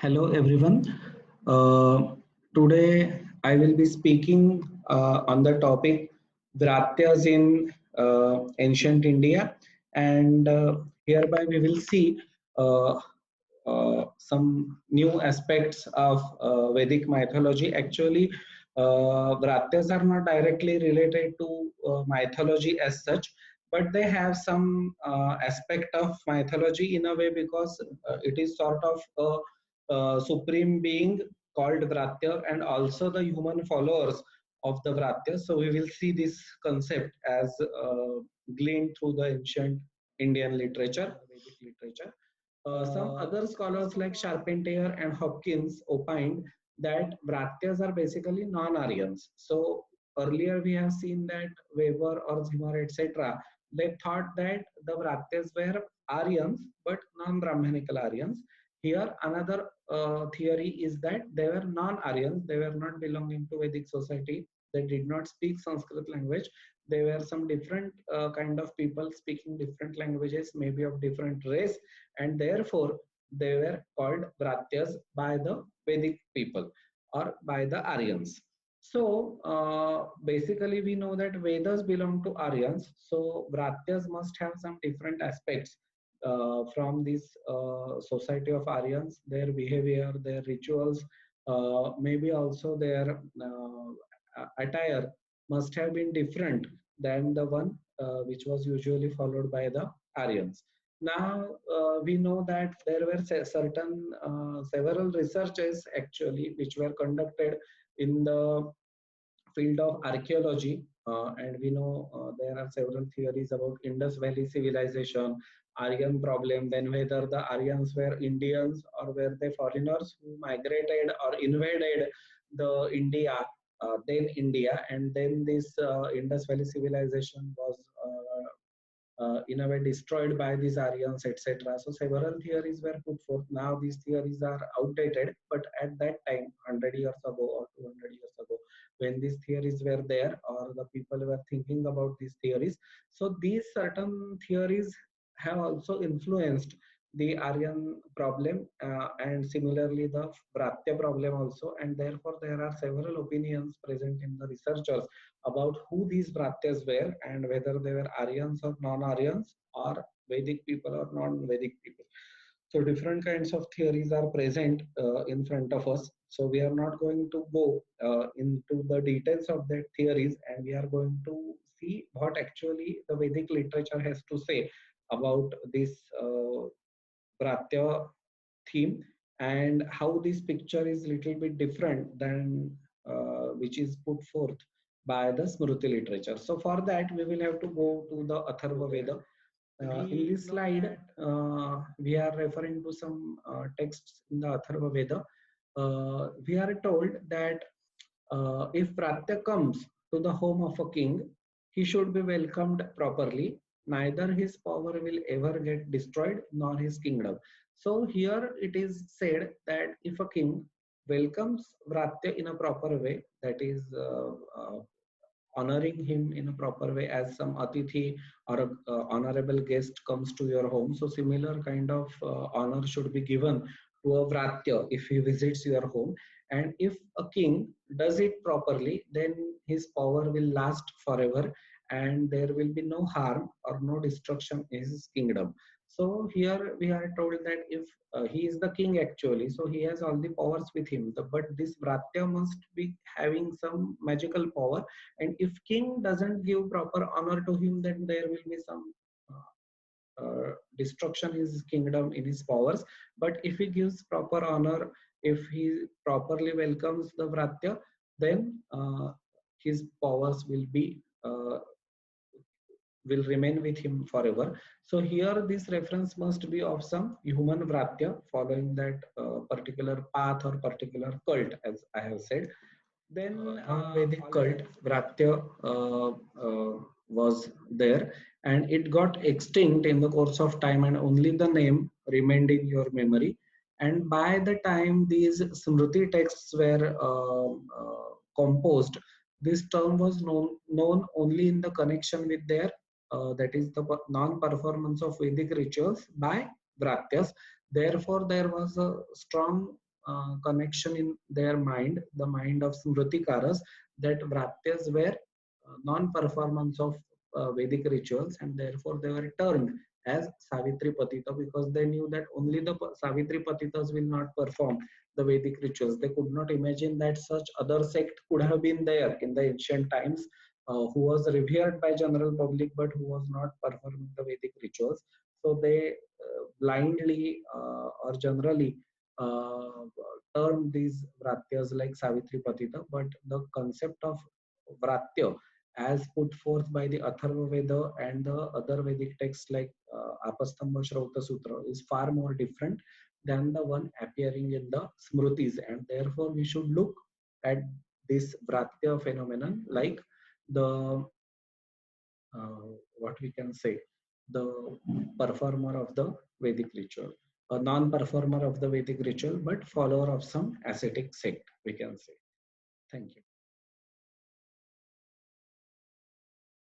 Hello everyone. Uh, Today I will be speaking on the topic Vratyas in ancient India, and hereby we will see uh, some new aspects of Vedic mythology. Actually, Vratyas are not directly related to mythology as such, but they have some aspect of mythology in a way because it is sort of a supreme being called Vratya and also the human followers of the Vratya. So we will see this concept as gleaned through the ancient Indian literature, Vedic literature. Some other scholars like Charpentier and Hopkins opined that Vratyas are basically non-Aryans. So earlier we have seen that Weber or Zimmer, etc. They thought that the Vratyas were Aryans, but non-Brahmanical Aryans. Here, another theory is that they were non-Aryans. They were not belonging to Vedic society. They did not speak Sanskrit language. They were some different kind of people speaking different languages, maybe of different race, and therefore they were called Vratyas by the Vedic people or by the Aryans. So basically, we know that Vedas belong to Aryans. So Vratyas must have some different aspects from this society of Aryans, their behavior, their rituals, maybe also their attire must have been different than the one which was usually followed by the Aryans. Now we know that there were certain several researches actually which were conducted in the field of archaeology, and we know there are several theories about Indus Valley civilization, Aryan problem, then whether the Aryans were Indians or were they foreigners who migrated or invaded the India, then India, and then this Indus Valley civilization was in a way destroyed by these Aryans, etc. So several theories were put forth. Now these theories are outdated, but at that time, 100 years ago or 200 years ago, when these theories were there or the people were thinking about these theories, so these certain theories have also influenced the Aryan problem, and similarly the Bratya problem also, and therefore there are several opinions present in the researchers about who these Bratyas were and whether they were Aryans or non-Aryans or Vedic people or non-Vedic people. So different kinds of theories are present in front of us. So we are not going to go into the details of that theories, and we are going to see what actually the Vedic literature has to say about this Bratya theme and how this picture is little bit different than which is put forth by the Smruti literature. So for that we will have to go to the Atharva Veda. In this slide, we are referring to some texts in the Atharva Veda. We are told that if Pratya comes to the home of a king, he should be welcomed properly. Neither his power will ever get destroyed, nor his kingdom. So here it is said that if a king welcomes Pratya in a proper way, that is honoring him in a proper way as some atithi or a honorable guest comes to your home. So similar kind of honor should be given to a Vratya if he visits your home. And if a king does it properly, then his power will last forever and there will be no harm or no destruction in his kingdom. So here we are told that if he is the king actually, so he has all the powers with him. But this Vratya must be having some magical power, and if king doesn't give proper honor to him, then there will be some destruction in his kingdom, in his powers. But if he gives proper honor, if he properly welcomes the Vratya, then his powers will remain with him forever. So here this reference must be of some human Vratya following that particular path or particular cult, as I have said. Then Vedic cult, Vratya was there, and it got extinct in the course of time, and only the name remained in your memory. And by the time these Smriti texts were composed, this term was known only in the connection with their, that is the non-performance of Vedic rituals by Vratyas. Therefore, there was a strong connection in their mind, the mind of Smritikaras, that Vratyas were non-performance of Vedic rituals, and therefore they were termed as Savitri Patita because they knew that only the Savitri Patitas will not perform the Vedic rituals. They could not imagine that such other sect could have been there in the ancient times, who was revered by general public but who was not performing the Vedic rituals. So they blindly or generally uh, term these Vratyas like Savitri Patita, but the concept of Vratya as put forth by the Atharva Veda and the other Vedic texts like Apastamba Shrauta Sutra is far more different than the one appearing in the Smrutis, and therefore we should look at this Vratya phenomenon like the what we can say, the performer of the Vedic ritual, a non-performer of the Vedic ritual, but follower of some ascetic sect, we can say. Thank you.